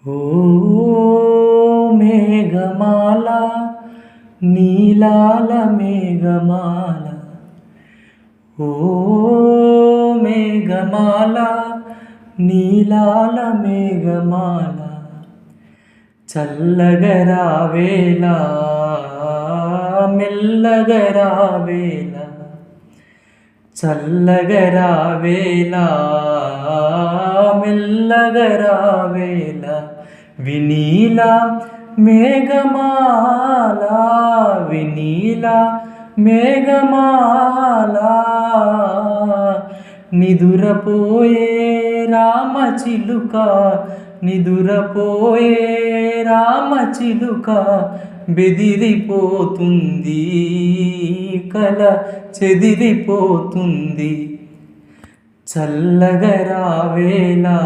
ఓ మేఘమాల నీలాల మేఘమాల, ఓ మేఘమాల నీలాల మేఘమాల, చల్లగరావేలా మెల్లగరావేలా, చల్లగరావేలా మెల్లగరావేలా, వినీల మేఘమాల వినీల మేఘమాల, నిదురపోయే రామచిలుక నిదురపోయే రామచిలుక, బెదిరిపోతుంది కల చెదిరిపోతుంది, చల్లగరావేలా